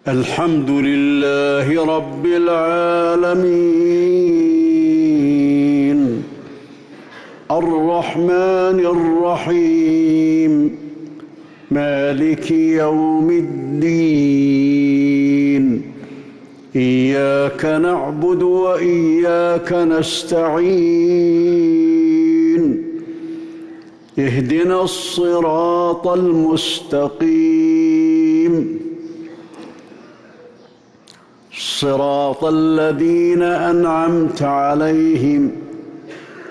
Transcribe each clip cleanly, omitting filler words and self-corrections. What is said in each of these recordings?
الحمد لله رب العالمين الرحمن الرحيم مالك يوم الدين إياك نعبد وإياك نستعين اهدنا الصراط المستقيم صراط الذين أنعمت عليهم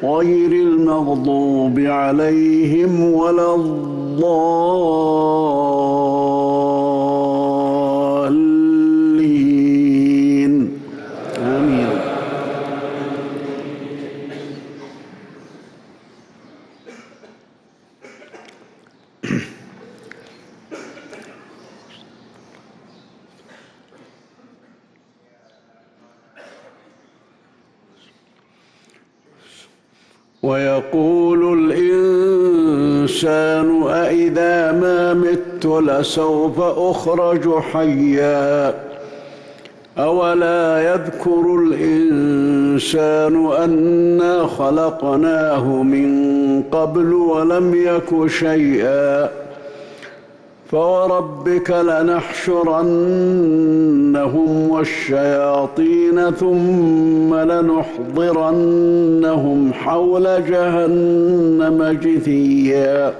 غير المغضوب عليهم ولا الضالين آمين. ويقول الإنسان أإذا ما مت لسوف أخرج حيا أولا يذكر الإنسان أنا خلقناه من قبل ولم يك شيئا فوربك لنحشرنهم والشياطين ثم لنحضرنهم حول جهنم جثيا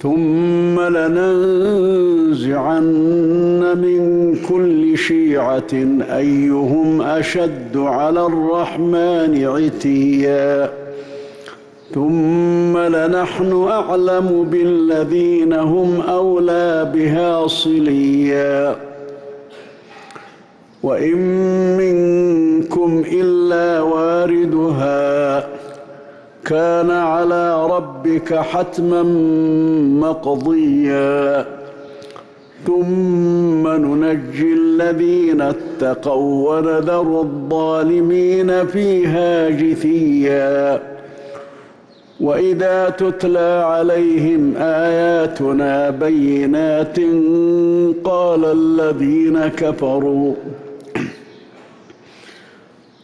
ثم لننزعن من كل شيعة أيهم أشد على الرحمن عتيا ثم لنحن أعلم بالذين هم أولى بها صليا وإن منكم إلا واردها كان على ربك حتما مقضيا ثم ننجي الذين اتقوا ونذر الظالمين فيها جثيا وإذا تتلى عليهم آياتنا بينات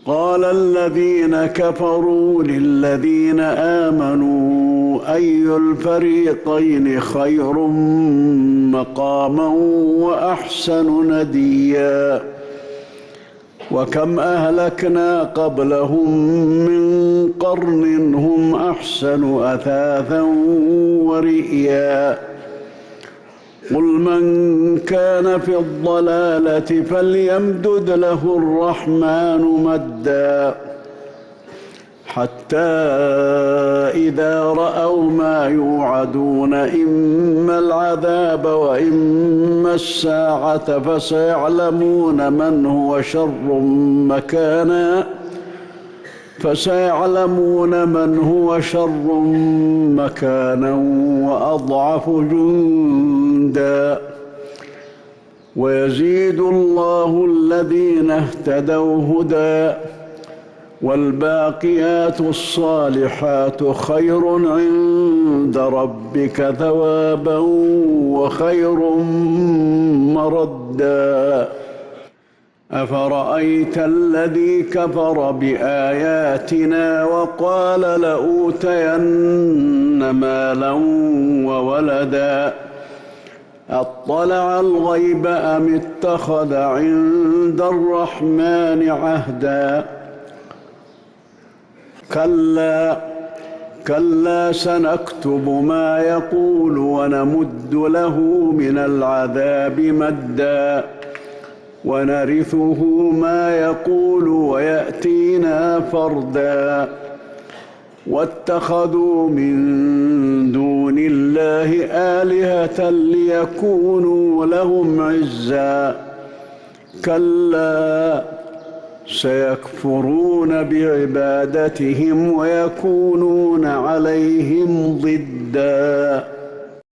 قال الذين كفروا للذين آمنوا أي الفريقين خير مقاما وأحسن نديا وكم أهلكنا قبلهم من قرن هم أحسن أثاثا ورئيا قل من كان في الضلالة فليمدد له الرحمن مدا حتى إذا رأوا ما يوعدون إما العذاب وإما الساعة فسيعلمون من هو شر مكانا وأضعف جندا ويزيد الله الذين اهتدوا هدى والباقيات الصالحات خير عند ربك ثوابا وخير مردا أفرأيت الذي كفر بآياتنا وقال لأوتين مالا وولدا أطلع الغيب أم اتخذ عند الرحمن عهدا كلا سنكتب ما يقول ونمد له من العذاب مدا ونرثه ما يقول ويأتينا فردا واتخذوا من دون الله آلهة ليكونوا لهم عزا كلا سيكفرون بعبادتهم ويكونون عليهم ضدا